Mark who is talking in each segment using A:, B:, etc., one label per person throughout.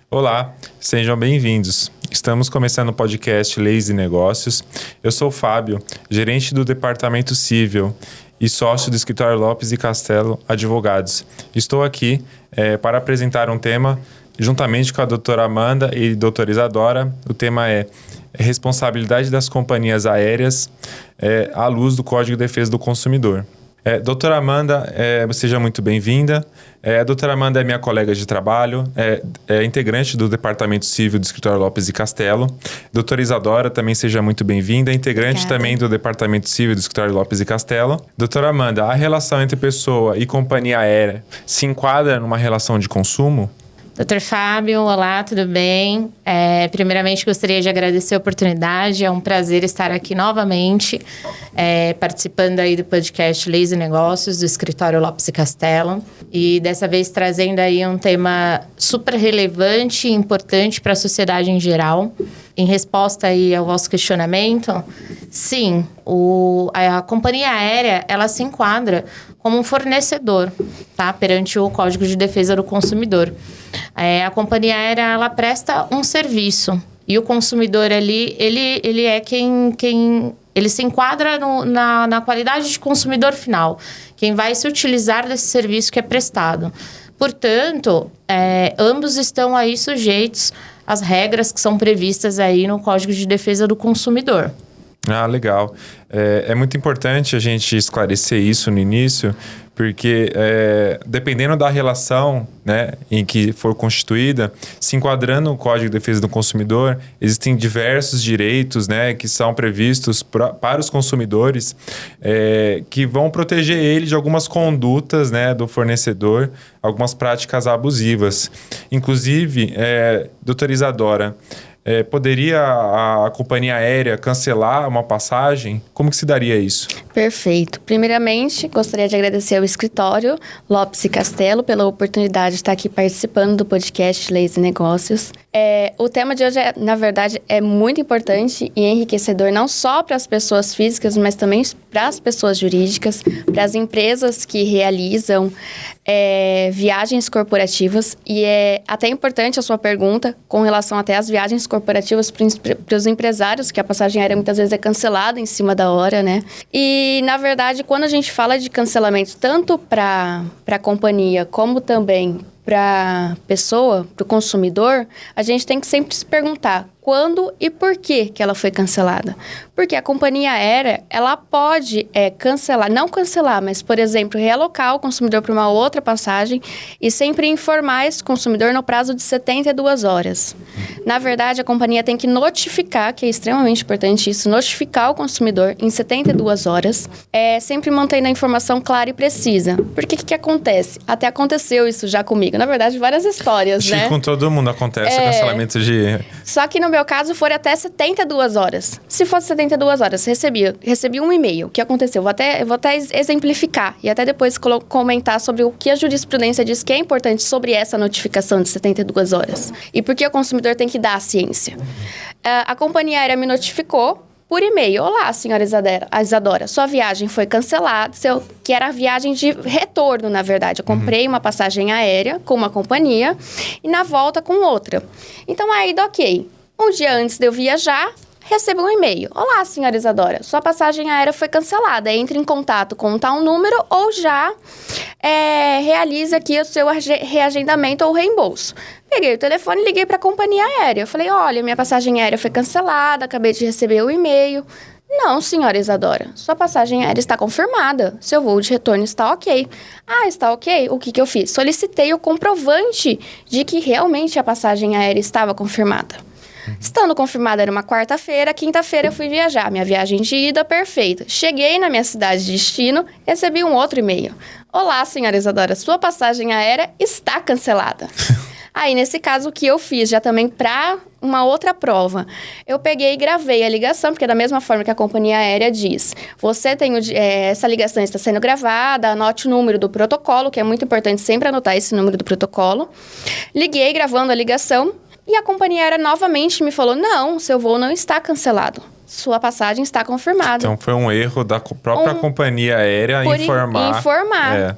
A: Olá, sejam bem-vindos. Estamos começando o podcast Leis e Negócios. Eu sou o Fábio, gerente do Departamento Civil e sócio do escritório Lopes e Castello Advogados. Estou aqui para apresentar um tema juntamente com a doutora Amanda e a doutora Isadora. O tema é responsabilidade das companhias aéreas à luz do Código de Defesa do Consumidor. Doutora Amanda, seja muito bem-vinda. A doutora Amanda é minha colega de trabalho, é integrante do Departamento Civil do Escritório Lopes e Castello. Doutora Isadora, também seja muito bem-vinda, integrante
B: Obrigada.
A: também do Departamento Civil do Escritório Lopes e Castello. Doutora Amanda, a relação entre pessoa e companhia aérea se enquadra numa relação de consumo?
B: Doutor Fábio, olá, tudo bem? Primeiramente, gostaria de agradecer a oportunidade. É um prazer estar aqui novamente, participando aí do podcast Leis e Negócios do Escritório Lopes e Castello. E dessa vez trazendo aí um tema super relevante e importante para a sociedade em geral. Em resposta aí ao vosso questionamento, sim, a companhia aérea, ela se enquadra como um fornecedor, tá? Perante o Código de Defesa do Consumidor. A companhia aérea, ela presta um serviço. E o consumidor ali, ele é quem ele se enquadra na qualidade de consumidor final. Quem vai se utilizar desse serviço que é prestado. Portanto, ambos estão aí sujeitos às regras que são previstas aí no Código de Defesa do Consumidor.
A: Ah, legal. É muito importante a gente esclarecer isso no início, porque dependendo da relação, né, em que for constituída, se enquadrando no Código de Defesa do Consumidor, existem diversos direitos, né, que são previstos para os consumidores, que vão proteger ele de algumas condutas, né, do fornecedor, algumas práticas abusivas. Inclusive, doutora Isadora, poderia a companhia aérea cancelar uma passagem? Como que se daria isso?
C: Perfeito. Primeiramente, gostaria de agradecer ao escritório Lopes e Castello pela oportunidade de estar aqui participando do podcast Leis e Negócios. O tema de hoje, na verdade, é muito importante e enriquecedor não só para as pessoas físicas, mas também para as pessoas jurídicas, para as empresas que realizam viagens corporativas. E é até importante a sua pergunta com relação até às viagens corporativas para os empresários, que a passagem aérea muitas vezes é cancelada em cima da hora, né? E, na verdade, quando a gente fala de cancelamento tanto para a companhia como também para a pessoa, para o consumidor, a gente tem que sempre se perguntar quando e por que ela foi cancelada. Porque a companhia aérea, ela pode cancelar, não cancelar, mas, por exemplo, realocar o consumidor para uma outra passagem e sempre informar esse consumidor no prazo de 72 horas. Na verdade, a companhia tem que notificar, que é extremamente importante isso, notificar o consumidor em 72 horas, sempre mantendo a informação clara e precisa. Porque que acontece? Até aconteceu isso já comigo. Na verdade, várias histórias,
A: Acho que
C: né?
A: com todo mundo acontece o cancelamento de...
C: Só que no meu caso, foram até 72 horas. Se fosse 72 horas, recebi um e-mail. O que aconteceu? Eu vou até exemplificar e até depois comentar sobre o que a jurisprudência diz que é importante sobre essa notificação de 72 horas. E por que o consumidor tem que dar a ciência. A companhia aérea me notificou por e-mail. Olá, senhora Isadora, sua viagem foi cancelada, que era a viagem de retorno, na verdade. Eu comprei uma passagem aérea com uma companhia e na volta com outra. Então, aí, ok. Um dia antes de eu viajar, recebo um e-mail. Olá, senhora Isadora, sua passagem aérea foi cancelada. Entre em contato com tal número ou já realize aqui o seu reagendamento ou reembolso. Peguei o telefone e liguei para a companhia aérea. Eu falei, olha, minha passagem aérea foi cancelada, acabei de receber o e-mail. Não, senhora Isadora, sua passagem aérea está confirmada. Seu voo de retorno está ok. Ah, está ok? O que eu fiz? Solicitei o comprovante de que realmente a passagem aérea estava confirmada. Estando confirmada, era uma quarta-feira, quinta-feira eu fui viajar. Minha viagem de ida, perfeita. Cheguei na minha cidade de destino, recebi um outro e-mail. Olá, senhora Isadora, sua passagem aérea está cancelada. Aí, nesse caso, o que eu fiz, já também para uma outra prova, eu peguei e gravei a ligação, porque da mesma forma que a companhia aérea diz, você tem essa ligação está sendo gravada, anote o número do protocolo, que é muito importante sempre anotar esse número do protocolo. Liguei gravando a ligação e a companhia aérea novamente me falou, não, seu voo não está cancelado. Sua passagem está confirmada.
A: Então, foi um erro da própria companhia aérea informar.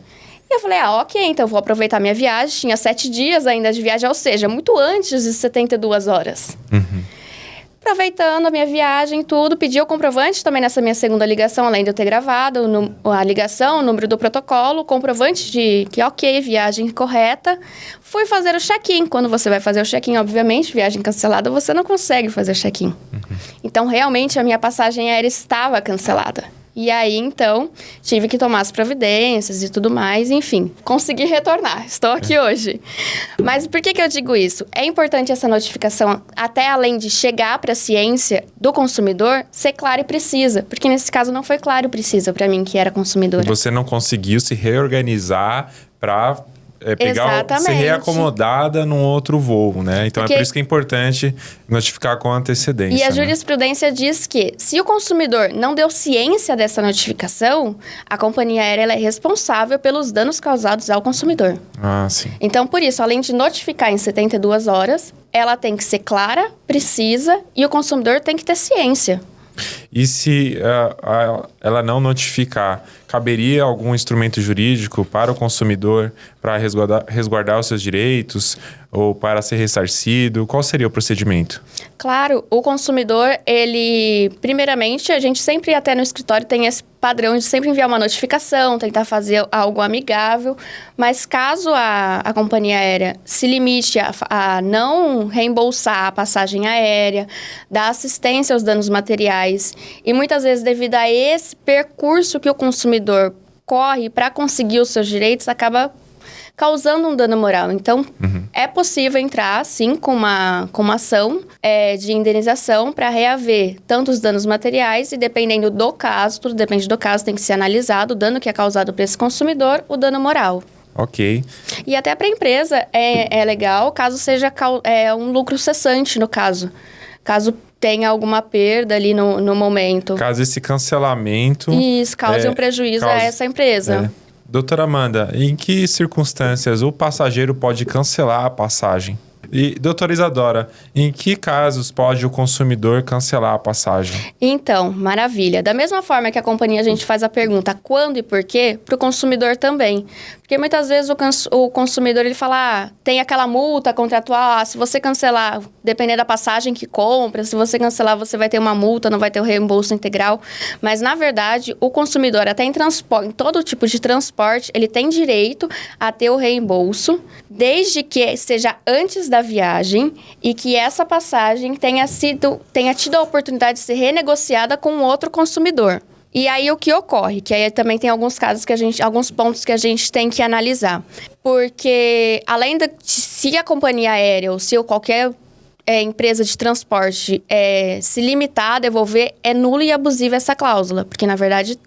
C: E eu falei, ok, então eu vou aproveitar minha viagem. Tinha 7 dias ainda de viagem, ou seja, muito antes de 72 horas. Aproveitando a minha viagem, tudo, pedi o comprovante também nessa minha segunda ligação, além de eu ter gravado a ligação, o número do protocolo, comprovante de que ok, viagem correta. Fui fazer o check-in. Quando você vai fazer o check-in, obviamente, viagem cancelada, você não consegue fazer o check-in. Então, realmente, a minha passagem aérea estava cancelada. E aí, então, tive que tomar as providências e tudo mais, enfim, consegui retornar. Estou aqui hoje. Mas por que eu digo isso? É importante essa notificação, até além de chegar para a ciência do consumidor, ser clara e precisa. Porque nesse caso não foi claro e precisa para mim, que era consumidora.
A: Você não conseguiu se reorganizar para ser reacomodada num outro voo, né? Então, é por isso que é importante notificar com antecedência.
C: E a jurisprudência diz que, se o consumidor não deu ciência dessa notificação, a companhia aérea ela é responsável pelos danos causados ao consumidor.
A: Ah, sim.
C: Então, por isso, além de notificar em 72 horas, ela tem que ser clara, precisa, e o consumidor tem que ter ciência.
A: E se ela não notificar, caberia algum instrumento jurídico para o consumidor para resguardar os seus direitos ou para ser ressarcido? Qual seria o procedimento?
C: Claro, o consumidor, primeiramente, a gente sempre até no escritório tem esse padrão de sempre enviar uma notificação, tentar fazer algo amigável, mas caso a companhia aérea se limite a não reembolsar a passagem aérea, dar assistência aos danos materiais, e muitas vezes devido a esse percurso que o consumidor corre para conseguir os seus direitos, acaba causando um dano moral. Então, é possível entrar, sim, com uma ação de indenização para reaver tanto os danos materiais e, dependendo do caso, tudo depende do caso, tem que ser analisado o dano que é causado para esse consumidor, o dano moral.
A: Ok.
C: E até para a empresa é legal, caso seja um lucro cessante, no caso. Caso tenha alguma perda ali no momento.
A: Caso esse cancelamento...
C: Isso, cause um prejuízo a essa empresa.
A: Doutora Amanda, em que circunstâncias o passageiro pode cancelar a passagem? E, doutora Isadora, em que casos pode o consumidor cancelar a passagem?
C: Então, maravilha. Da mesma forma que a companhia, a gente faz a pergunta quando e por quê, para o consumidor também. Porque muitas vezes o consumidor ele fala, tem aquela multa contratual, se você cancelar, dependendo da passagem que compra, se você cancelar, você vai ter uma multa, não vai ter o reembolso integral. Mas, na verdade, o consumidor, até em todo tipo de transporte, ele tem direito a ter o reembolso, desde que seja antes da viagem e que essa passagem tenha tido a oportunidade de ser renegociada com outro consumidor. E aí o que ocorre? Que aí também tem alguns casos alguns pontos que a gente tem que analisar. Porque além de se a companhia aérea ou se qualquer empresa de transporte se limitar a devolver, é nula e abusiva essa cláusula. Porque, na verdade,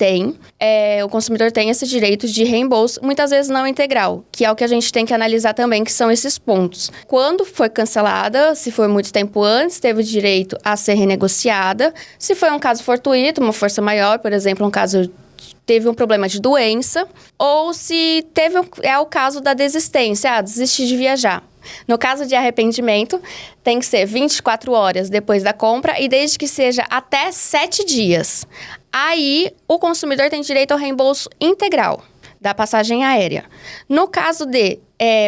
C: o consumidor tem esse direito de reembolso, muitas vezes não integral, que é o que a gente tem que analisar também, que são esses pontos. Quando foi cancelada, se foi muito tempo antes, teve o direito a ser renegociada. Se foi um caso fortuito, uma força maior, por exemplo, um caso teve um problema de doença, ou se é o caso da desistência, desistir de viajar. No caso de arrependimento, tem que ser 24 horas depois da compra e desde que seja até 7 dias. Aí, o consumidor tem direito ao reembolso integral da passagem aérea. No caso de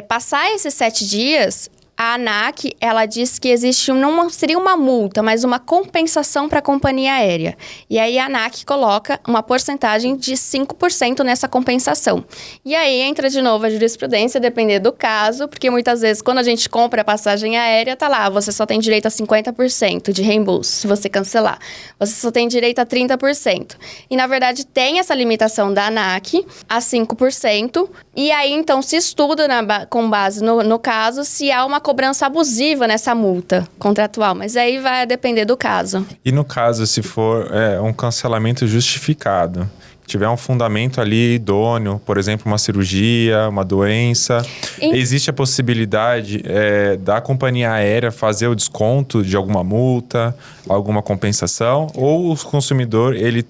C: passar esses 7 dias, a ANAC, ela diz que seria uma multa, mas uma compensação para a companhia aérea. E aí a ANAC coloca uma porcentagem de 5% nessa compensação. E aí entra de novo a jurisprudência, depender do caso, porque muitas vezes quando a gente compra a passagem aérea, tá lá, você só tem direito a 50% de reembolso, se você cancelar. Você só tem direito a 30%. E na verdade tem essa limitação da ANAC a 5%. E aí então se estuda com base no caso se há uma cobrança abusiva nessa multa contratual, mas aí vai depender do caso.
A: E no caso, se for um cancelamento justificado, tiver um fundamento ali idôneo, por exemplo, uma cirurgia, uma doença, existe a possibilidade da companhia aérea fazer o desconto de alguma multa, alguma compensação, ou o consumidor ele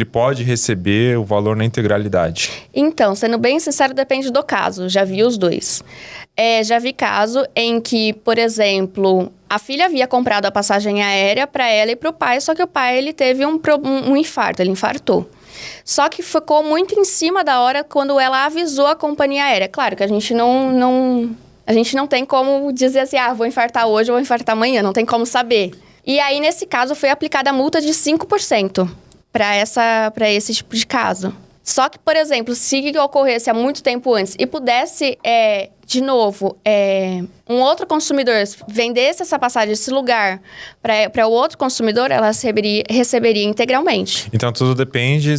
A: pode receber o valor na integralidade? Então,
C: sendo bem sincero, depende do caso. Já vi os dois. Já vi caso em que, por exemplo, a filha havia comprado a passagem aérea para ela e para o pai, só que o pai ele teve um infarto, ele infartou. Só que ficou muito em cima da hora quando ela avisou a companhia aérea. Claro que a gente não tem como dizer assim, vou infartar hoje ou vou infartar amanhã, não tem como saber. E aí, nesse caso, foi aplicada a multa de 5% para esse tipo de caso. Só que, por exemplo, se ocorresse há muito tempo antes e pudesse, de novo, um outro consumidor vendesse essa passagem, esse lugar, para o outro consumidor, ela receberia integralmente.
A: Então, tudo depende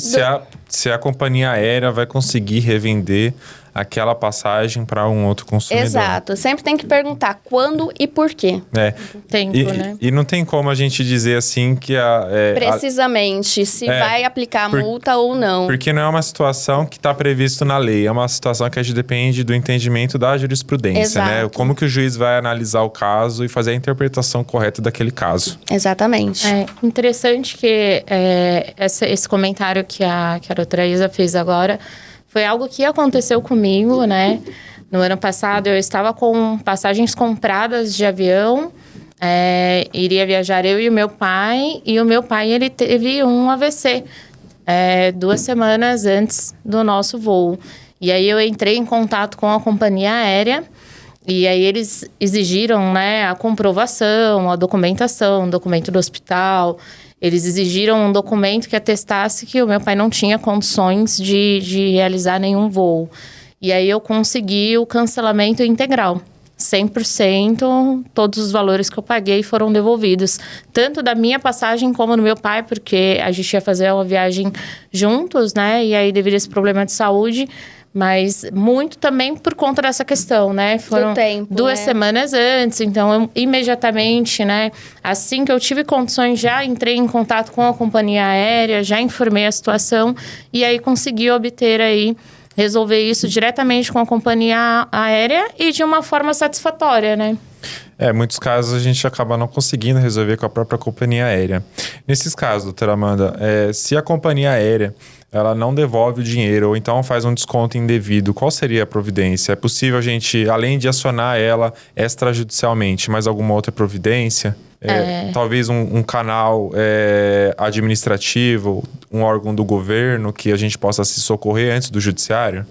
A: se a companhia aérea vai conseguir revender aquela passagem para um outro consumidor.
C: Exato. Sempre tem que perguntar quando e por quê.
B: Tempo, né?
A: E não tem como a gente dizer assim que
C: precisamente, se vai aplicar a multa ou não.
A: Porque não é uma situação que está previsto na lei, é uma situação que a gente depende do entendimento da jurisprudência,
C: Exato.
A: né? Como que o juiz vai analisar o caso e fazer a interpretação correta daquele caso.
C: Exatamente.
B: É interessante que esse comentário que a doutora Isa fez agora foi algo que aconteceu comigo, né? No ano passado, eu estava com passagens compradas de avião, iria viajar eu e o meu pai ele teve um AVC 2 semanas antes do nosso voo. E aí eu entrei em contato com a companhia aérea e aí eles exigiram, né, a comprovação, a documentação, o documento do hospital. Eles exigiram um documento que atestasse que o meu pai não tinha condições de realizar nenhum voo. E aí eu consegui o cancelamento integral. 100%, todos os valores que eu paguei foram devolvidos. Tanto da minha passagem como do meu pai, porque a gente ia fazer uma viagem juntos, né? E aí devido a esse problema de saúde... Mas muito também por conta dessa questão, né? Foram 2 semanas antes, então eu imediatamente, né? Assim que eu tive condições, já entrei em contato com a companhia aérea, já informei a situação e aí consegui obter aí, resolver isso diretamente com a companhia aérea e de uma forma satisfatória, né?
A: Em muitos casos a gente acaba não conseguindo resolver com a própria companhia aérea. Nesses casos, doutora Amanda, se a companhia aérea ela não devolve o dinheiro ou então faz um desconto indevido, qual seria a providência? É possível a gente, além de acionar ela extrajudicialmente, mais alguma outra providência? Talvez um canal administrativo, um órgão do governo que a gente possa se socorrer antes do judiciário?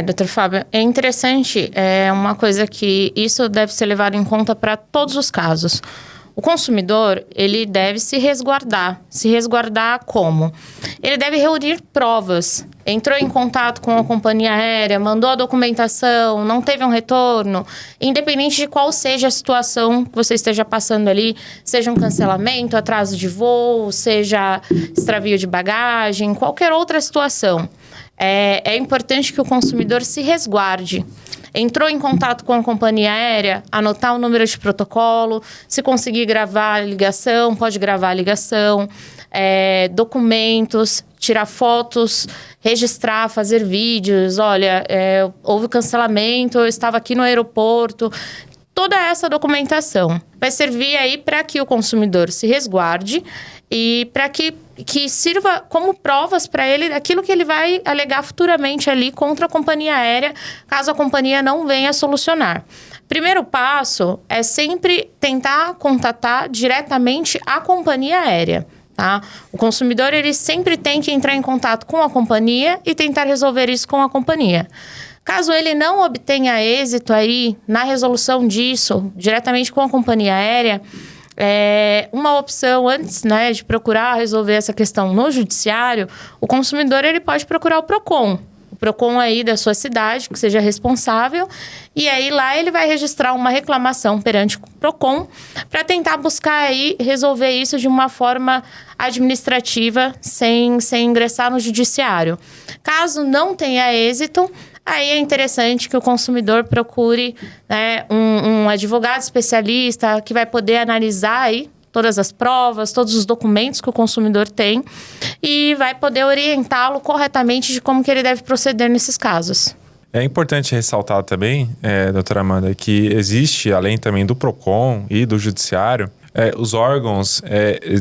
B: Doutor Fábio, é interessante, uma coisa que isso deve ser levado em conta para todos os casos. O consumidor, ele deve se resguardar. Se resguardar como? Ele deve reunir provas. Entrou em contato com a companhia aérea, mandou a documentação, não teve um retorno. Independente de qual seja a situação que você esteja passando ali, seja um cancelamento, atraso de voo, seja extravio de bagagem, qualquer outra situação. É importante que o consumidor se resguarde. Entrou em contato com a companhia aérea, anotar o número de protocolo, se conseguir gravar a ligação, pode gravar a ligação, documentos, tirar fotos, registrar, fazer vídeos, olha, houve cancelamento, eu estava aqui no aeroporto. Toda essa documentação vai servir aí para que o consumidor se resguarde e para que sirva como provas para ele daquilo que ele vai alegar futuramente ali contra a companhia aérea, caso a companhia não venha a solucionar. Primeiro passo é sempre tentar contatar diretamente a companhia aérea. Tá? O consumidor ele sempre tem que entrar em contato com a companhia e tentar resolver isso com a companhia. Caso ele não obtenha êxito aí na resolução disso, diretamente com a companhia aérea, uma opção antes, né, de procurar resolver essa questão no judiciário, o consumidor ele pode procurar o PROCON. O PROCON aí da sua cidade, que seja responsável, e aí lá ele vai registrar uma reclamação perante o PROCON para tentar buscar aí resolver isso de uma forma administrativa, sem ingressar no judiciário. Caso não tenha êxito, aí é interessante que o consumidor procure, né, um advogado especialista que vai poder analisar aí todas as provas, todos os documentos que o consumidor tem e vai poder orientá-lo corretamente de como que ele deve proceder nesses casos.
A: É importante ressaltar também, doutora Amanda, que existe, além também do PROCON e do Judiciário, os órgãos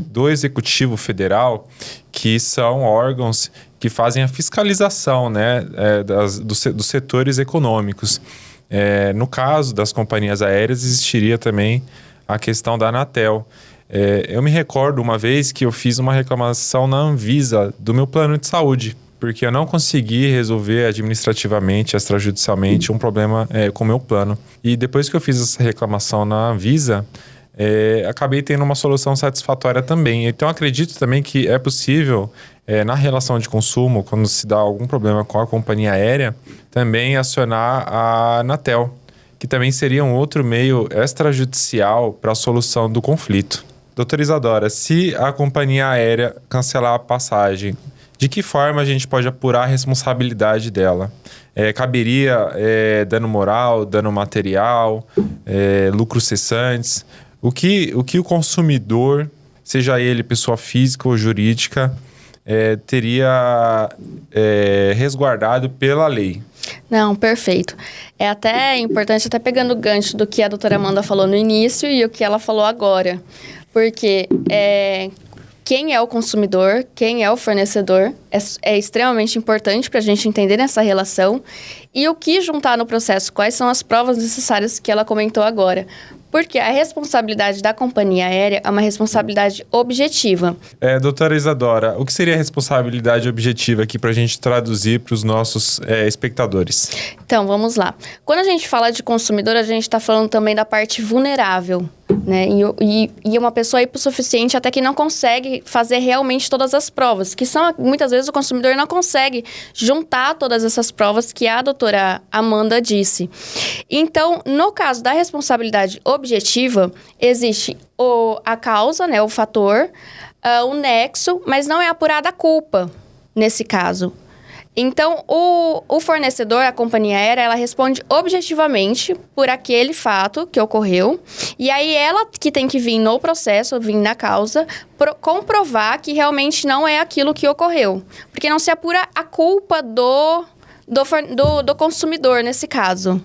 A: do Executivo Federal, que são órgãos que fazem a fiscalização, né, dos setores econômicos. No caso das companhias aéreas, existiria também a questão da Anatel. Eu me recordo uma vez que eu fiz uma reclamação na Anvisa do meu plano de saúde, porque eu não consegui resolver administrativamente, extrajudicialmente, um problema com o meu plano. E depois que eu fiz essa reclamação na Anvisa, acabei tendo uma solução satisfatória também. Então, acredito também que é possível, na relação de consumo, quando se dá algum problema com a companhia aérea, também acionar a Anatel, que também seria um outro meio extrajudicial para a solução do conflito. Doutora Isadora, se a companhia aérea cancelar a passagem, de que forma a gente pode apurar a responsabilidade dela? Caberia dano moral, dano material, lucros cessantes? O que o consumidor, seja ele pessoa física ou jurídica, teria resguardado pela lei?
C: Não, perfeito. É até importante, até pegando o gancho do que a doutora Amanda falou no início e o que ela falou agora. Porque quem é o consumidor, quem é o fornecedor, é extremamente importante para a gente entender essa relação. E o que juntar no processo, quais são as provas necessárias que ela comentou agora. Porque a responsabilidade da companhia aérea é uma responsabilidade objetiva.
A: Doutora Isadora, o que seria a responsabilidade objetiva aqui para a gente traduzir para os nossos espectadores?
C: Então, vamos lá. Quando a gente fala de consumidor, a gente está falando também da parte vulnerável, né? E uma pessoa hipossuficiente até que não consegue fazer realmente todas as provas, que são, muitas vezes, o consumidor não consegue juntar todas essas provas que a doutora Amanda disse. Então, no caso da responsabilidade objetiva, existe a causa, né, o fator, o nexo, mas não é apurada a culpa nesse caso. Então, o fornecedor, a companhia aérea, ela responde objetivamente por aquele fato que ocorreu. E aí, ela que tem que vir no processo, vir na causa, comprovar que realmente não é aquilo que ocorreu. Porque não se apura a culpa do consumidor, nesse caso.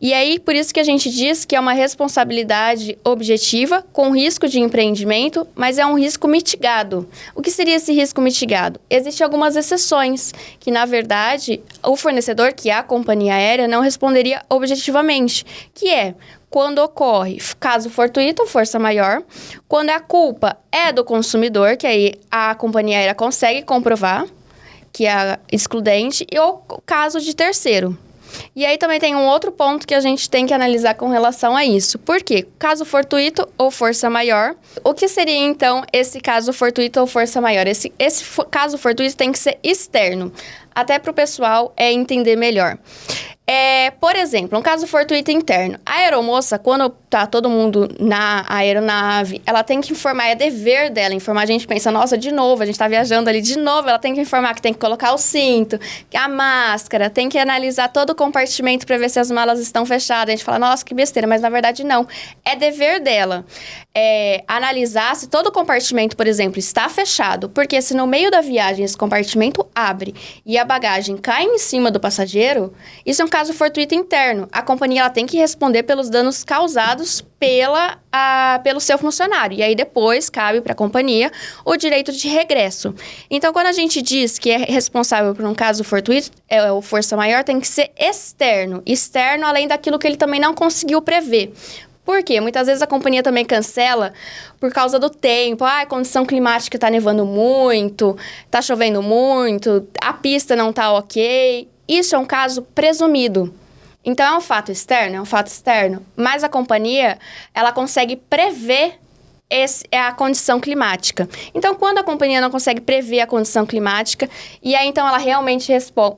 C: E aí, por isso que a gente diz que é uma responsabilidade objetiva com risco de empreendimento, mas é um risco mitigado. O que seria esse risco mitigado? Existem algumas exceções, que na verdade o fornecedor, que é a companhia aérea, não responderia objetivamente, que é quando ocorre caso fortuito, força maior, quando a culpa é do consumidor, que aí a companhia aérea consegue comprovar, que é excludente, e o caso de terceiro. E aí também tem um outro ponto que a gente tem que analisar com relação a isso. Por quê? Caso fortuito ou força maior. O que seria, então, esse caso fortuito ou força maior? Esse caso fortuito tem que ser externo, até para o pessoal entender melhor. Por exemplo, um caso fortuito interno. A aeromoça, quando tá todo mundo na aeronave, ela tem que informar, é dever dela informar. A gente pensa, nossa, de novo, a gente tá viajando ali de novo, ela tem que informar que tem que colocar o cinto, a máscara, tem que analisar todo o compartimento para ver se as malas estão fechadas. A gente fala, nossa, que besteira, mas na verdade não. É dever dela analisar se todo o compartimento, por exemplo, está fechado, porque se no meio da viagem esse compartimento abre e a bagagem cai em cima do passageiro, isso é um caso fortuito interno. A companhia ela tem que responder pelos danos causados pelo seu funcionário. E aí depois cabe para a companhia o direito de regresso. Então, quando a gente diz que é responsável por um caso fortuito, o força maior tem que ser externo. Externo além daquilo que ele também não conseguiu prever. Por quê? Muitas vezes a companhia também cancela por causa do tempo. A condição climática está nevando muito, está chovendo muito, a pista não está ok. Isso é um caso presumido. Então, é um fato externo, mas a companhia, ela consegue prever a condição climática. Então, quando a companhia não consegue prever a condição climática, e aí, então, ela realmente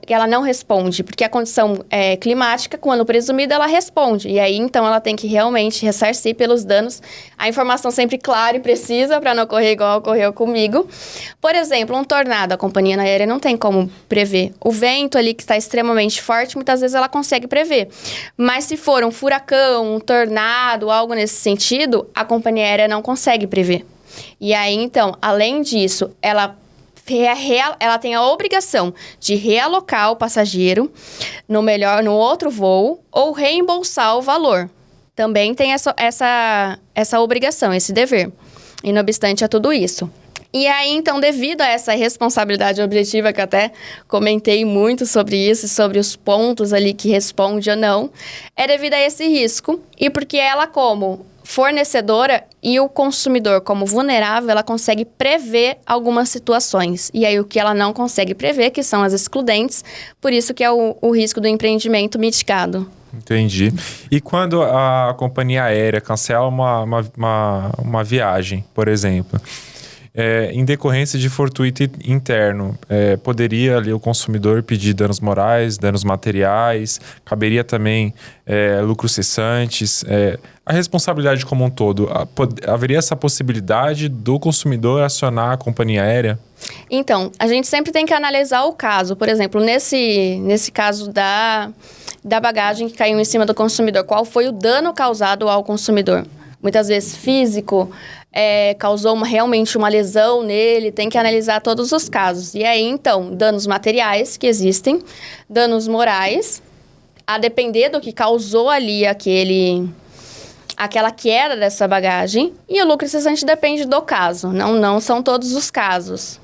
C: ela não responde, porque a condição climática, quando presumida, ela responde. E aí, então, ela tem que realmente ressarcir pelos danos. A informação sempre clara e precisa, para não ocorrer igual ocorreu comigo. Por exemplo, um tornado, a companhia aérea não tem como prever. O vento ali, que está extremamente forte, muitas vezes ela consegue prever. Mas se for um furacão, um tornado, algo nesse sentido, a companhia aérea não consegue prever. E aí, então, além disso, ela tem a obrigação de realocar o passageiro no outro voo ou reembolsar o valor. Também tem essa obrigação, esse dever. E não obstante a tudo isso. E aí, então, devido a essa responsabilidade objetiva, que eu até comentei muito sobre isso, sobre os pontos ali que responde ou não, é devido a esse risco. E porque ela, como fornecedora e o consumidor, como vulnerável, ela consegue prever algumas situações. E aí, o que ela não consegue prever, que são as excludentes, por isso que é o risco do empreendimento mitigado.
A: Entendi. E quando a companhia aérea cancela uma viagem, por exemplo, em decorrência de fortuito interno, poderia ali o consumidor pedir danos morais, danos materiais, caberia também lucros cessantes, a responsabilidade como um todo, haveria essa possibilidade do consumidor acionar a companhia aérea?
C: Então, a gente sempre tem que analisar o caso. Por exemplo, nesse caso da bagagem que caiu em cima do consumidor, qual foi o dano causado ao consumidor? Muitas vezes físico, causou realmente uma lesão nele, tem que analisar todos os casos. E aí, então, danos materiais que existem, danos morais, a depender do que causou ali aquela queda dessa bagagem, e o lucro cessante depende do caso, não são todos os casos.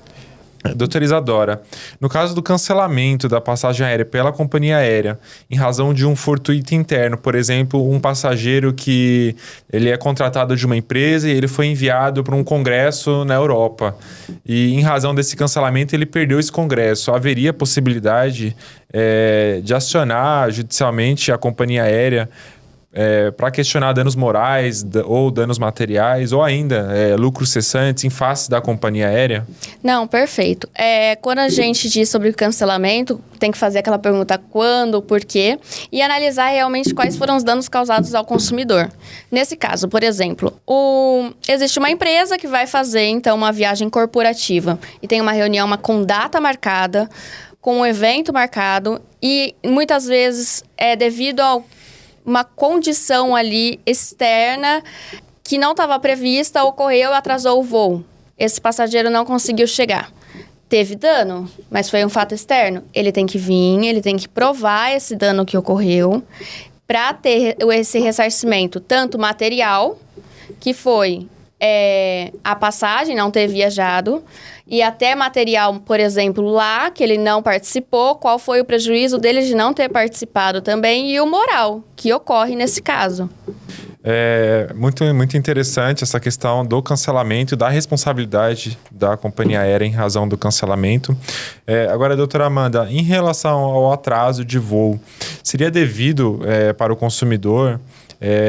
A: Doutora Isadora, no caso do cancelamento da passagem aérea pela companhia aérea, em razão de um fortuito interno, por exemplo, um passageiro que ele é contratado de uma empresa e ele foi enviado para um congresso na Europa, e em razão desse cancelamento ele perdeu esse congresso, haveria possibilidade de acionar judicialmente a companhia aérea para questionar danos morais ou danos materiais, ou ainda lucros cessantes em face da companhia aérea?
C: Não, perfeito. Quando a gente diz sobre o cancelamento, tem que fazer aquela pergunta quando, por quê, e analisar realmente quais foram os danos causados ao consumidor. Nesse caso, por exemplo, existe uma empresa que vai fazer, então, uma viagem corporativa e tem uma reunião com data marcada, com um evento marcado, e muitas vezes devido a uma condição ali externa que não estava prevista, ocorreu e atrasou o voo. Esse passageiro não conseguiu chegar. Teve dano, mas foi um fato externo. Ele tem que vir, ele tem que provar esse dano que ocorreu para ter esse ressarcimento, tanto material, que foi a passagem, não ter viajado, e até material, por exemplo, lá, que ele não participou, qual foi o prejuízo dele de não ter participado também, e o moral, que ocorre nesse caso.
A: Muito, muito interessante essa questão do cancelamento, da responsabilidade da companhia aérea em razão do cancelamento. Agora, doutora Amanda, em relação ao atraso de voo, seria devido para o consumidor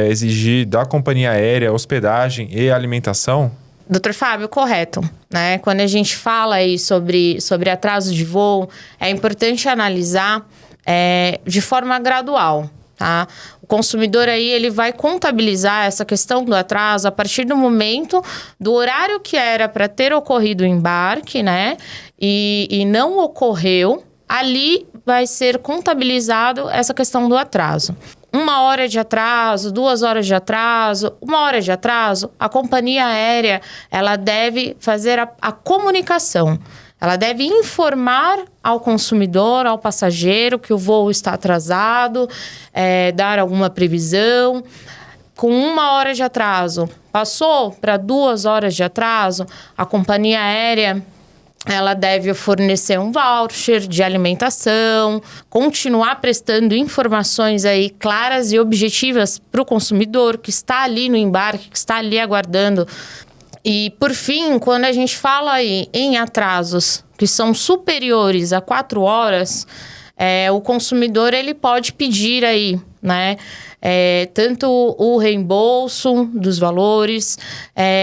A: exigir da companhia aérea hospedagem e alimentação?
B: Doutor Fábio, correto, né? Quando a gente fala aí sobre atraso de voo, é importante analisar de forma gradual, tá? O consumidor aí, ele vai contabilizar essa questão do atraso a partir do momento do horário que era para ter ocorrido o embarque, né? E não ocorreu, ali vai ser contabilizado essa questão do atraso. 1 hora de atraso, 2 horas de atraso, 1 hora de atraso, a companhia aérea, ela deve fazer a comunicação. Ela deve informar ao consumidor, ao passageiro, que o voo está atrasado, dar alguma previsão. Com 1 hora de atraso, passou para 2 horas de atraso, a companhia aérea, ela deve fornecer um voucher de alimentação, continuar prestando informações aí claras e objetivas para o consumidor que está ali no embarque, que está ali aguardando. E, por fim, quando a gente fala aí em atrasos que são superiores a 4 horas, o consumidor ele pode pedir aí, né? Tanto o reembolso dos valores,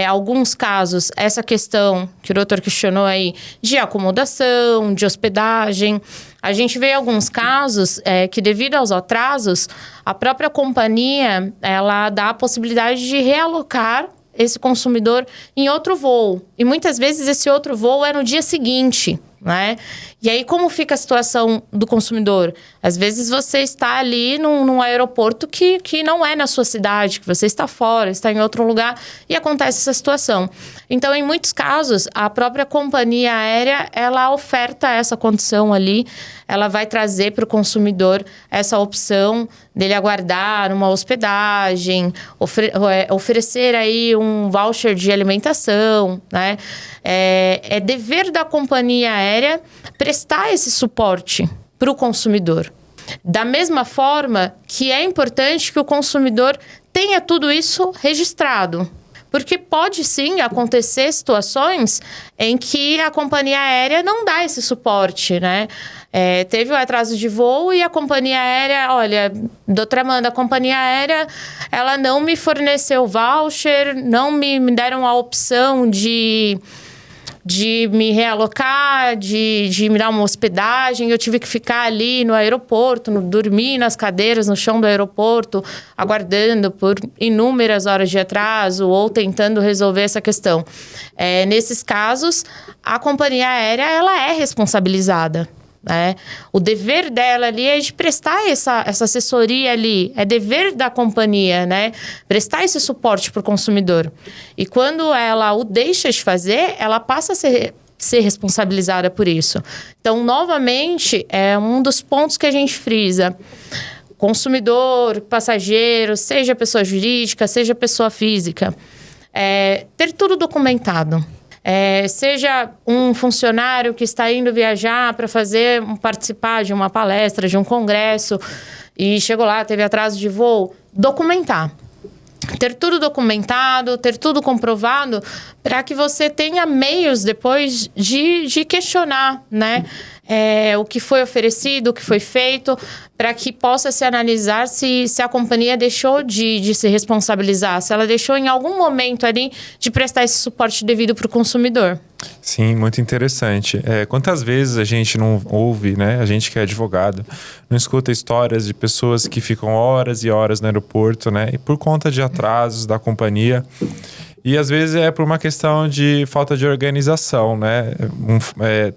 B: alguns casos, essa questão que o doutor questionou aí, de acomodação, de hospedagem. A gente vê alguns casos que, devido aos atrasos, a própria companhia, ela dá a possibilidade de realocar esse consumidor em outro voo. E muitas vezes esse outro voo é no dia seguinte, né? E aí, como fica a situação do consumidor? Às vezes você está ali num aeroporto que não é na sua cidade, que você está fora, está em outro lugar, e acontece essa situação. Então, em muitos casos, a própria companhia aérea, ela oferta essa condição ali, ela vai trazer para o consumidor essa opção dele aguardar uma hospedagem, oferecer aí um voucher de alimentação, né? É dever da companhia aérea prestar esse suporte para o consumidor. Da mesma forma que é importante que o consumidor tenha tudo isso registrado. Porque pode sim acontecer situações em que a companhia aérea não dá esse suporte, né? Teve o atraso de voo e a companhia aérea, olha, doutora Amanda, a companhia aérea, ela não me forneceu voucher, não me deram a opção de me realocar, de me dar uma hospedagem. Eu tive que ficar ali no aeroporto, dormir nas cadeiras no chão do aeroporto, aguardando por inúmeras horas de atraso ou tentando resolver essa questão. Nesses casos, a companhia aérea ela é responsabilizada. O dever dela ali é de prestar essa assessoria ali, é dever da companhia, né? Prestar esse suporte para o consumidor. E quando ela o deixa de fazer, ela passa a ser responsabilizada por isso. Então, novamente, é um dos pontos que a gente frisa. Consumidor, passageiro, seja pessoa jurídica, seja pessoa física, ter tudo documentado. Seja um funcionário que está indo viajar para participar de uma palestra, de um congresso, e chegou lá, teve atraso de voo, documentar. Ter tudo documentado, ter tudo comprovado, para que você tenha meios depois de questionar, né? O que foi oferecido, o que foi feito, para que possa se analisar se a companhia deixou de se responsabilizar, se ela deixou em algum momento ali de prestar esse suporte devido para o consumidor.
A: Sim, muito interessante. Quantas vezes a gente não ouve, né? A gente que é advogado, não escuta histórias de pessoas que ficam horas e horas no aeroporto, né? E por conta de atrasos da companhia. E às vezes é por uma questão de falta de organização, né?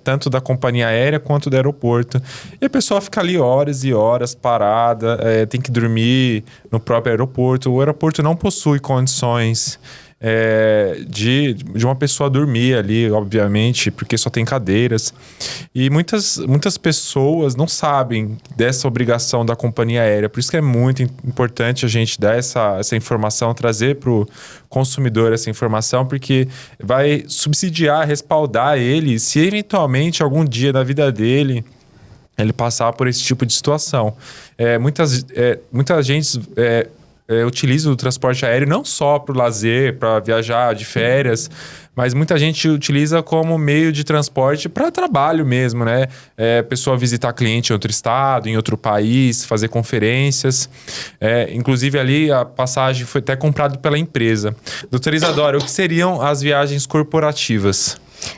A: Tanto da companhia aérea quanto do aeroporto. E a pessoa fica ali horas e horas parada, tem que dormir no próprio aeroporto. O aeroporto não possui condições de uma pessoa dormir ali, obviamente, porque só tem cadeiras. E muitas pessoas não sabem dessa obrigação da companhia aérea. Por isso que é muito importante a gente dar essa informação, trazer para o consumidor essa informação, porque vai subsidiar, respaldar ele se eventualmente algum dia da vida dele ele passar por esse tipo de situação. Muita gente utiliza o transporte aéreo não só para o lazer, para viajar de férias, mas muita gente utiliza como meio de transporte para trabalho mesmo, né? Pessoa visitar cliente em outro estado, em outro país, fazer conferências. Inclusive ali a passagem foi até comprada pela empresa. Doutora Isadora, o que seriam as viagens corporativas?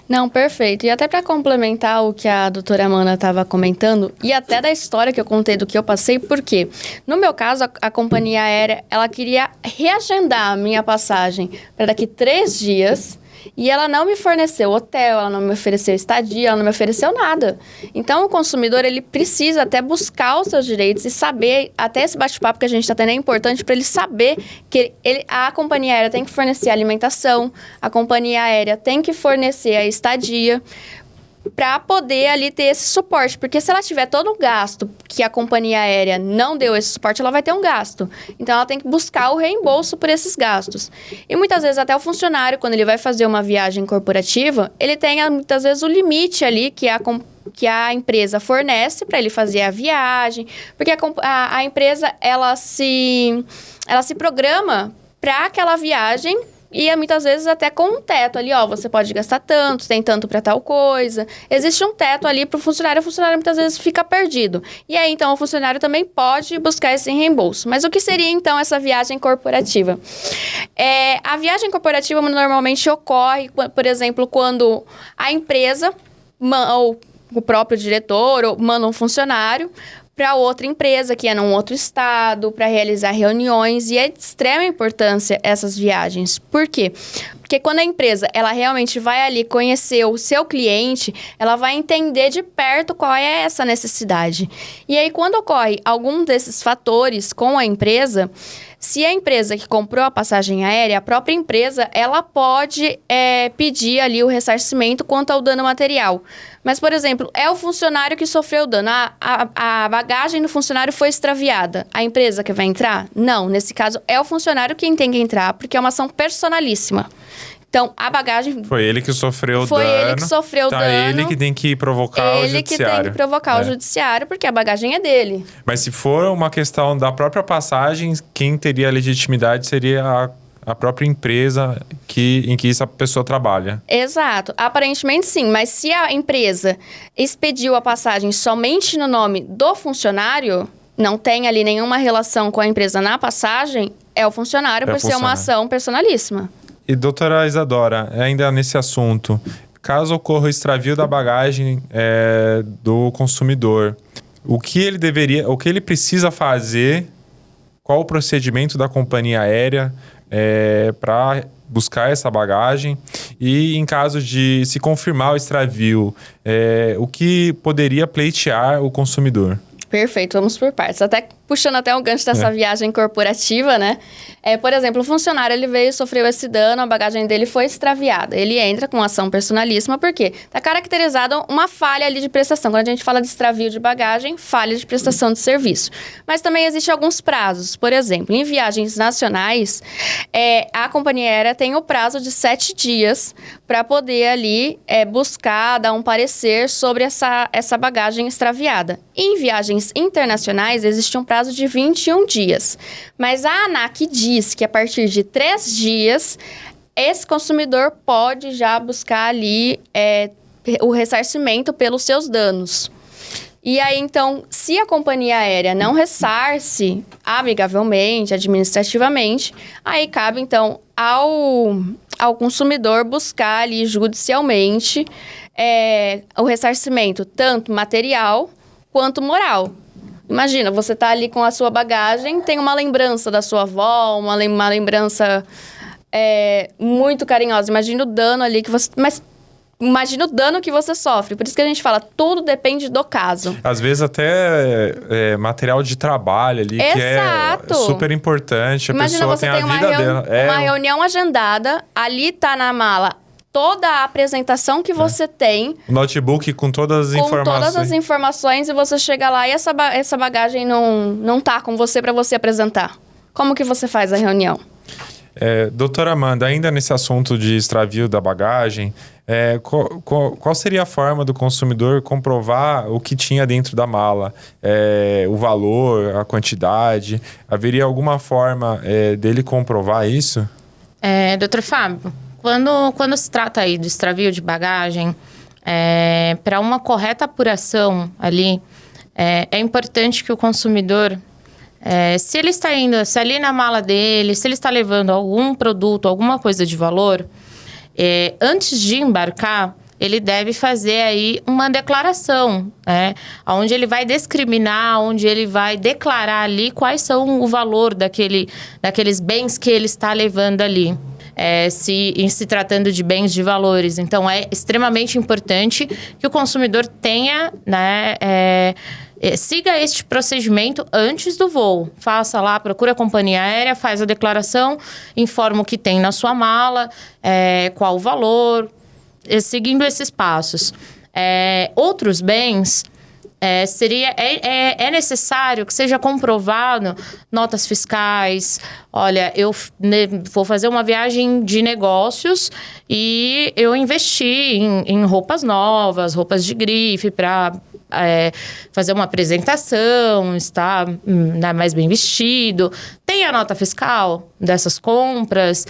C: Não, perfeito. E até para complementar o que a doutora Amanda estava comentando, e até da história que eu contei do que eu passei, porque no meu caso, a companhia aérea, ela queria reagendar a minha passagem para daqui 3 dias, e ela não me forneceu hotel, ela não me ofereceu estadia, ela não me ofereceu nada. Então, o consumidor, ele precisa até buscar os seus direitos e saber, até esse bate-papo que a gente está tendo é importante para ele saber que a companhia aérea tem que fornecer alimentação, a companhia aérea tem que fornecer a estadia, para poder ali ter esse suporte. Porque se ela tiver todo o gasto que a companhia aérea não deu esse suporte, ela vai ter um gasto. Então, ela tem que buscar o reembolso por esses gastos. E muitas vezes até o funcionário, quando ele vai fazer uma viagem corporativa, ele tem muitas vezes o limite ali que a empresa fornece para ele fazer a viagem. Porque a empresa, ela se programa para aquela viagem. E muitas vezes até com um teto ali, você pode gastar tanto, tem tanto para tal coisa. Existe um teto ali para o funcionário muitas vezes fica perdido. E aí, então, o funcionário também pode buscar esse reembolso. Mas o que seria, então, essa viagem corporativa? A viagem corporativa normalmente ocorre, por exemplo, quando a empresa ou o próprio diretor manda um funcionário para outra empresa que é num outro estado, para realizar reuniões, e é de extrema importância essas viagens. Por quê? Porque quando a empresa ela realmente vai ali conhecer o seu cliente, ela vai entender de perto qual é essa necessidade. E aí, quando ocorre algum desses fatores com a empresa, se a empresa que comprou a passagem aérea, a própria empresa, ela pode pedir ali o ressarcimento quanto ao dano material. Mas, por exemplo, é o funcionário que sofreu o dano. A bagagem do funcionário foi extraviada. A empresa que vai entrar? Não. Nesse caso, é o funcionário quem tem que entrar, porque é uma ação personalíssima. Então, a bagagem...
A: Foi ele que sofreu o
C: Foi
A: dano.
C: ele que sofreu o
A: tá,
C: dano.
A: Ele que tem que provocar o
C: Ele que
A: judiciário.
C: tem que provocar o judiciário, porque a bagagem é dele.
A: Mas se for uma questão da própria passagem, quem teria a legitimidade seria a própria empresa em que essa pessoa trabalha.
C: Exato. Aparentemente sim, mas se a empresa expediu a passagem somente no nome do funcionário, não tem ali nenhuma relação com a empresa na passagem, é o funcionário por ser uma ação personalíssima.
A: E doutora Isadora, ainda nesse assunto, caso ocorra o extravio da bagagem do consumidor, o que ele precisa fazer, qual o procedimento da companhia aérea para buscar essa bagagem e em caso de se confirmar o extravio, o que poderia pleitear o consumidor?
C: Perfeito, vamos por partes. Até puxando até um gancho dessa viagem corporativa, né? Por exemplo, o funcionário, ele veio, sofreu esse dano, a bagagem dele foi extraviada. Ele entra com ação personalíssima, porque está caracterizada uma falha ali de prestação. Quando a gente fala de extravio de bagagem, falha de prestação de serviço. Mas também existem alguns prazos. Por exemplo, em viagens nacionais, a companhia aérea tem o prazo de 7 dias para poder ali buscar, dar um parecer sobre essa bagagem extraviada. Em viagens internacionais, existe um prazo de 21 dias. Mas a ANAC diz que a partir de 3 dias, esse consumidor pode já buscar ali o ressarcimento pelos seus danos. E aí, então, se a companhia aérea não ressarce amigavelmente, administrativamente, aí cabe, então, ao consumidor buscar ali judicialmente o ressarcimento, tanto material quanto moral. Imagina, você tá ali com a sua bagagem, tem uma lembrança da sua avó, uma lembrança muito carinhosa. Imagina o dano ali que você... Mas imagina o dano que você sofre. Por isso que a gente fala, tudo depende do caso.
A: Às vezes até material de trabalho ali,
C: Exato.
A: Que é super importante.
C: Imagina,
A: pessoa
C: você
A: tem
C: tem
A: a vida dela.
C: uma reunião agendada, ali tá na mala toda a apresentação que você tem.
A: O notebook com todas as informações.
C: Com todas as informações e você chega lá e essa bagagem não tá com você para você apresentar. Como que você faz a reunião?
A: Doutora Amanda, ainda nesse assunto de extravio da bagagem, qual seria a forma do consumidor comprovar o que tinha dentro da mala? O valor, a quantidade? Haveria alguma forma dele comprovar isso?
B: Doutor Fábio, quando se trata aí do extravio de bagagem, para uma correta apuração ali, é importante que o consumidor, se ele está indo, se ali na mala dele, se ele está levando algum produto, alguma coisa de valor, antes de embarcar, ele deve fazer aí uma declaração, onde ele vai discriminar, onde ele vai declarar ali quais são o valor daqueles bens que ele está levando ali. Em se tratando de bens de valores. Então, é extremamente importante que o consumidor tenha, siga este procedimento antes do voo. Faça lá, procura a companhia aérea, faz a declaração, informa o que tem na sua mala, qual o valor, seguindo esses passos. Outros bens... É necessário que seja comprovado notas fiscais. Olha, eu vou fazer uma viagem de negócios e eu investi em roupas novas, roupas de grife para fazer uma apresentação, estar mais bem vestido. Tem a nota fiscal dessas compras?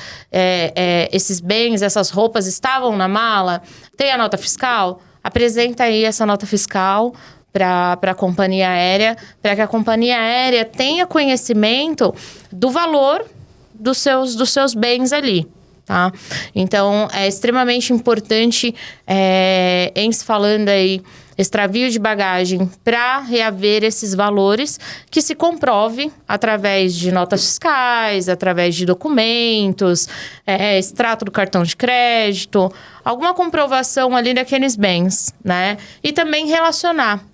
B: Esses bens, essas roupas estavam na mala? Tem a nota fiscal? Apresenta aí essa nota fiscal para a companhia aérea, para que a companhia aérea tenha conhecimento do valor dos seus bens ali, tá? Então, é extremamente importante, em se falando aí, extravio de bagagem, para reaver esses valores, que se comprove através de notas fiscais, através de documentos, extrato do cartão de crédito, alguma comprovação ali daqueles bens, né? E também relacionar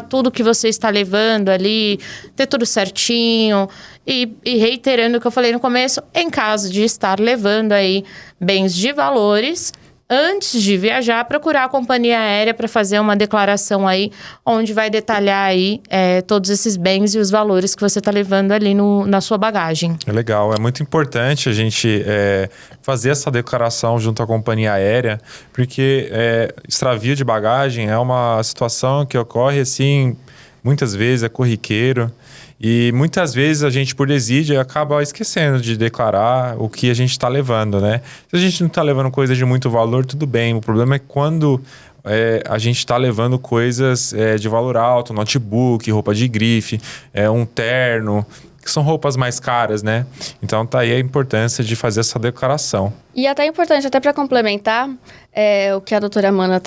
B: tudo que você está levando ali, ter tudo certinho e reiterando o que eu falei no começo, em caso de estar levando aí bens de valores, antes de viajar, procurar a companhia aérea para fazer uma declaração aí, onde vai detalhar aí todos esses bens e os valores que você está levando ali na sua bagagem.
A: É legal, é muito importante a gente fazer essa declaração junto à companhia aérea, porque extravio de bagagem é uma situação que ocorre assim, muitas vezes é corriqueiro. E muitas vezes a gente, por desídia, acaba esquecendo de declarar o que a gente está levando, né? Se a gente não está levando coisas de muito valor, tudo bem. O problema é quando a gente está levando coisas de valor alto, notebook, roupa de grife, um terno, que são roupas mais caras, né? Então tá aí a importância de fazer essa declaração.
C: E até importante, até para complementar o que a doutora Amanda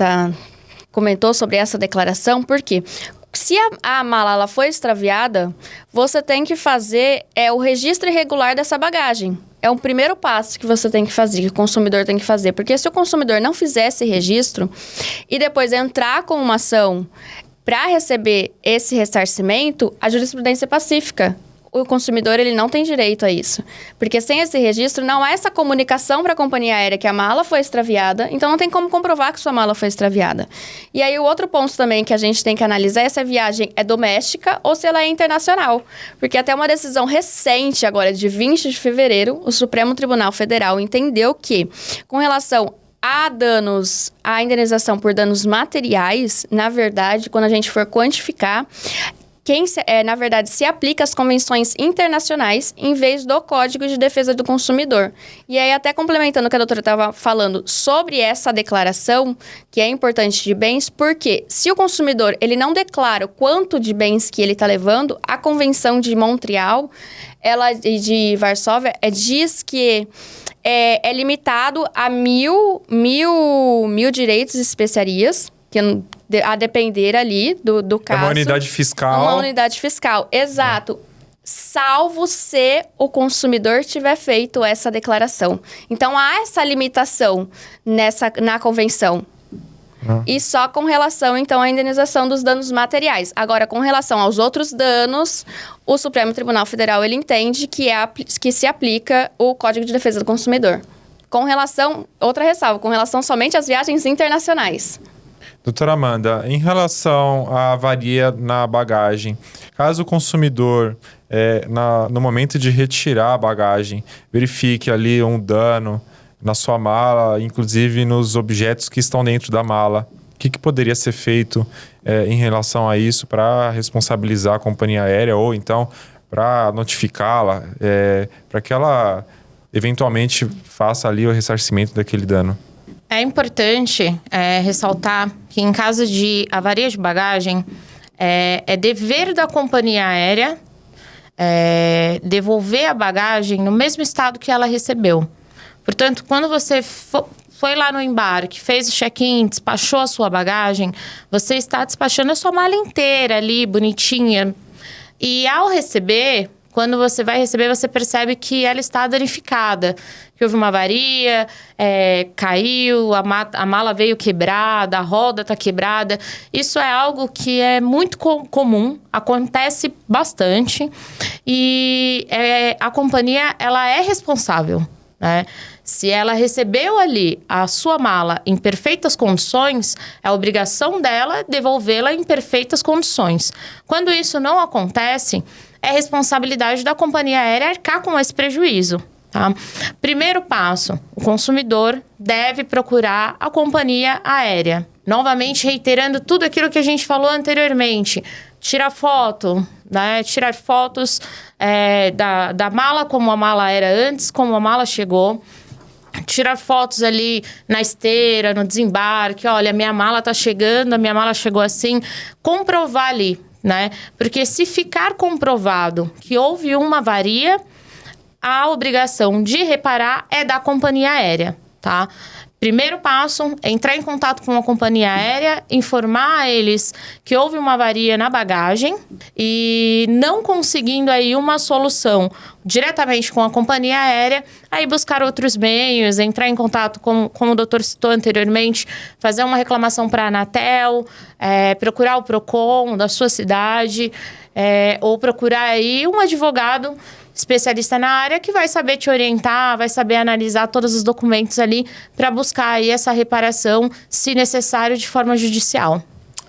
C: comentou sobre essa declaração, porque se a mala ela foi extraviada, você tem que fazer o registro irregular dessa bagagem. É um primeiro passo que você tem que fazer, que o consumidor tem que fazer. Porque se o consumidor não fizer esse registro e depois entrar com uma ação para receber esse ressarcimento, a jurisprudência é pacífica. O consumidor ele não tem direito a isso. Porque sem esse registro, não há essa comunicação para a companhia aérea que a mala foi extraviada, então não tem como comprovar que sua mala foi extraviada. E aí o outro ponto também que a gente tem que analisar é se a viagem é doméstica ou se ela é internacional. Porque até uma decisão recente, agora de 20 de fevereiro, o Supremo Tribunal Federal entendeu que, com relação a indenização por danos materiais, na verdade, quando a gente for quantificar, na verdade, se aplica às convenções internacionais em vez do Código de Defesa do Consumidor. E aí, até complementando o que a doutora estava falando sobre essa declaração, que é importante de bens, porque se o consumidor ele não declara o quanto de bens que ele está levando, a Convenção de Montreal, de Varsóvia, diz que é limitado a mil direitos e especiarias, que a depender ali do caso.
A: É uma unidade fiscal.
C: Uma unidade fiscal, exato. Salvo se o consumidor tiver feito essa declaração. Então, há essa limitação na convenção. E só com relação, então, à indenização dos danos materiais. Agora, com relação aos outros danos, o Supremo Tribunal Federal, ele entende que se aplica o Código de Defesa do Consumidor. Outra ressalva, com relação somente às viagens internacionais.
A: Doutora Amanda, em relação à avaria na bagagem, caso o consumidor, no momento de retirar a bagagem, verifique ali um dano na sua mala, inclusive nos objetos que estão dentro da mala, o que poderia ser feito em relação a isso para responsabilizar a companhia aérea ou então para notificá-la, para que ela eventualmente faça ali o ressarcimento daquele dano?
B: É importante ressaltar que em caso de avaria de bagagem, é dever da companhia aérea devolver a bagagem no mesmo estado que ela recebeu. Portanto, quando você foi lá no embarque, fez o check-in, despachou a sua bagagem, você está despachando a sua mala inteira ali, bonitinha. E ao receber, quando você vai receber, você percebe que ela está danificada, que houve uma avaria, caiu, a mala veio quebrada, a roda está quebrada. Isso é algo que é muito comum, acontece bastante e a companhia ela é responsável, né? Se ela recebeu ali a sua mala em perfeitas condições, é a obrigação dela devolvê-la em perfeitas condições. Quando isso não acontece, é responsabilidade da companhia aérea arcar com esse prejuízo. Tá? Primeiro passo, o consumidor deve procurar a companhia aérea. Novamente, reiterando tudo aquilo que a gente falou anteriormente. Tirar foto, né? Tirar fotos da mala como a mala era antes, como a mala chegou. Tirar fotos ali na esteira, no desembarque. Olha, minha mala tá chegando, a minha mala chegou assim. Comprovar ali, né? Porque se ficar comprovado que houve uma avaria, a obrigação de reparar é da companhia aérea, tá? Primeiro passo, entrar em contato com a companhia aérea, informar a eles que houve uma avaria na bagagem e não conseguindo aí uma solução diretamente com a companhia aérea, aí buscar outros meios, entrar em contato como o doutor citou anteriormente, fazer uma reclamação para a Anatel, procurar o PROCON da sua cidade, ou procurar aí um advogado especialista na área que vai saber te orientar, vai saber analisar todos os documentos ali para buscar aí essa reparação, se necessário, de forma judicial.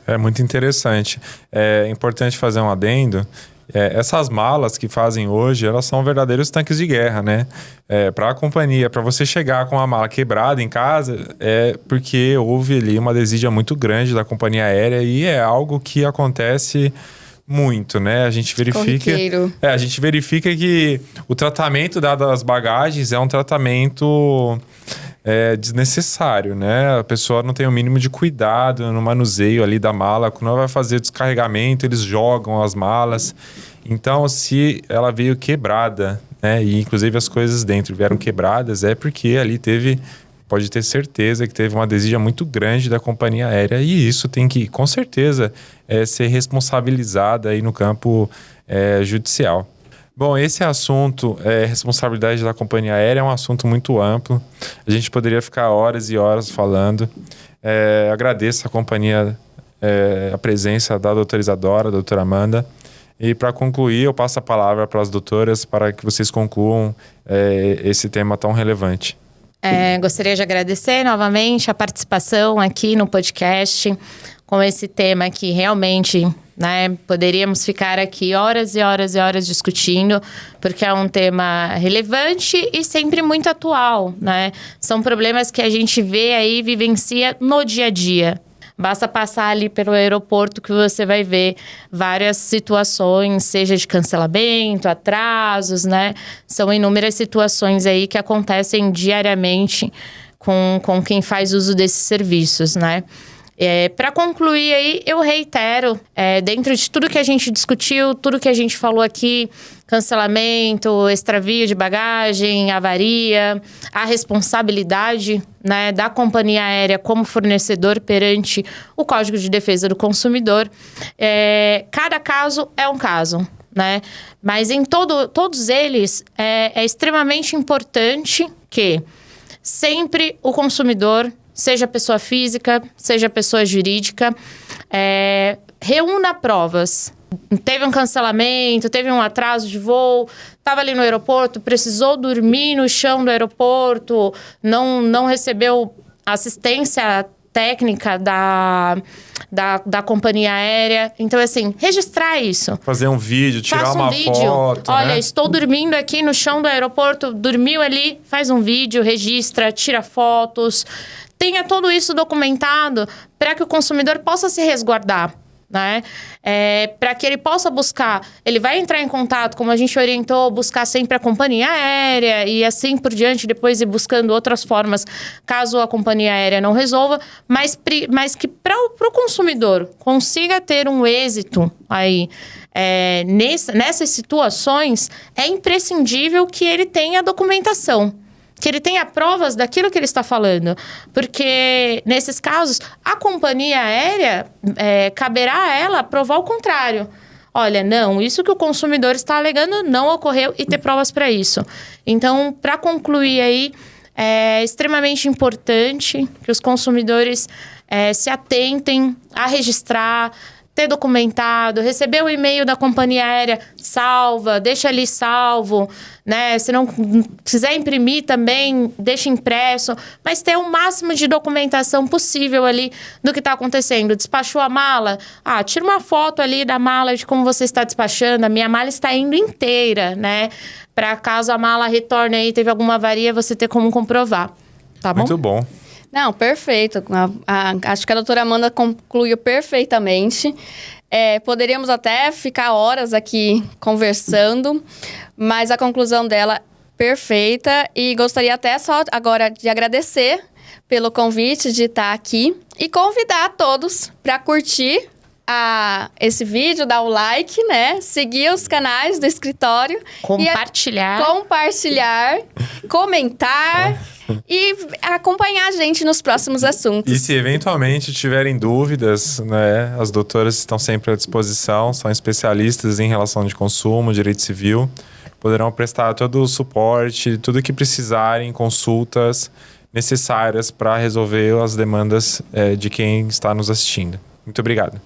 A: É muito interessante. É importante fazer um adendo. Essas malas que fazem hoje, elas são verdadeiros tanques de guerra, né? Para a companhia, para você chegar com a mala quebrada em casa, é porque houve ali uma desídia muito grande da companhia aérea e é algo que acontece muito, né? A gente verifica que o tratamento dado às bagagens é um tratamento desnecessário, né? A pessoa não tem o mínimo de cuidado no manuseio ali da mala. Quando ela vai fazer descarregamento, eles jogam as malas. Então, se ela veio quebrada, né? E inclusive as coisas dentro vieram quebradas, é porque ali pode ter certeza que teve uma desídia muito grande da companhia aérea, e isso tem que, com certeza, ser responsabilizado aí no campo judicial. Bom, esse assunto, responsabilidade da companhia aérea, é um assunto muito amplo. A gente poderia ficar horas e horas falando. Agradeço a companhia, a presença da doutora Isadora, da doutora Amanda. E para concluir, eu passo a palavra para as doutoras para que vocês concluam esse tema tão relevante.
B: Gostaria de agradecer novamente a participação aqui no podcast com esse tema que realmente, né, poderíamos ficar aqui horas e horas e horas discutindo, porque é um tema relevante e sempre muito atual, né? São problemas que a gente vê aí, vivencia no dia a dia. Basta passar ali pelo aeroporto que você vai ver várias situações, seja de cancelamento, atrasos, né? São inúmeras situações aí que acontecem diariamente com quem faz uso desses serviços, né? Para concluir aí, eu reitero, dentro de tudo que a gente discutiu, tudo que a gente falou aqui, cancelamento, extravio de bagagem, avaria, a responsabilidade, né, da companhia aérea como fornecedor perante o Código de Defesa do Consumidor, cada caso é um caso, né? Mas em todos eles é extremamente importante que sempre o consumidor, seja pessoa física, seja pessoa jurídica, reúna provas. Teve um cancelamento, teve um atraso de voo, estava ali no aeroporto, precisou dormir no chão do aeroporto, não recebeu assistência técnica da companhia aérea. Então, assim, registrar isso.
A: Fazer um vídeo, tirar uma foto.
B: Olha,
A: né?
B: Estou dormindo aqui no chão do aeroporto, dormiu ali, faz um vídeo, registra, tira fotos. Tenha tudo isso documentado para que o consumidor possa se resguardar, né? Para que ele possa buscar, ele vai entrar em contato, como a gente orientou, buscar sempre a companhia aérea e assim por diante, depois ir buscando outras formas, caso a companhia aérea não resolva, mas que para o consumidor consiga ter um êxito aí nessas situações, é imprescindível que ele tenha documentação, que ele tenha provas daquilo que ele está falando. Porque, nesses casos, a companhia aérea, caberá a ela provar o contrário. Olha, não, isso que o consumidor está alegando não ocorreu e ter provas para isso. Então, para concluir aí, é extremamente importante que os consumidores se atentem a registrar, ter documentado, receber o e-mail da companhia aérea, salva, deixa ali salvo, né? Se não quiser imprimir também, deixa impresso, mas ter o máximo de documentação possível ali do que está acontecendo. Despachou a mala? Tira uma foto ali da mala, de como você está despachando. A minha mala está indo inteira, né? Para caso a mala retorne aí, teve alguma avaria, você ter como comprovar, tá bom?
A: Muito bom.
C: Não, perfeito. Acho que a doutora Amanda concluiu perfeitamente. Poderíamos até ficar horas aqui conversando, mas a conclusão dela perfeita. E gostaria até só agora de agradecer pelo convite de estar aqui e convidar todos para curtir esse vídeo, dar o like, né? Seguir os canais do escritório.
B: Compartilhar,
C: comentar e acompanhar a gente nos próximos assuntos.
A: E se eventualmente tiverem dúvidas, né? As doutoras estão sempre à disposição, são especialistas em relação de consumo, direito civil. Poderão prestar todo o suporte, tudo que precisarem, consultas necessárias para resolver as demandas de quem está nos assistindo. Muito obrigado.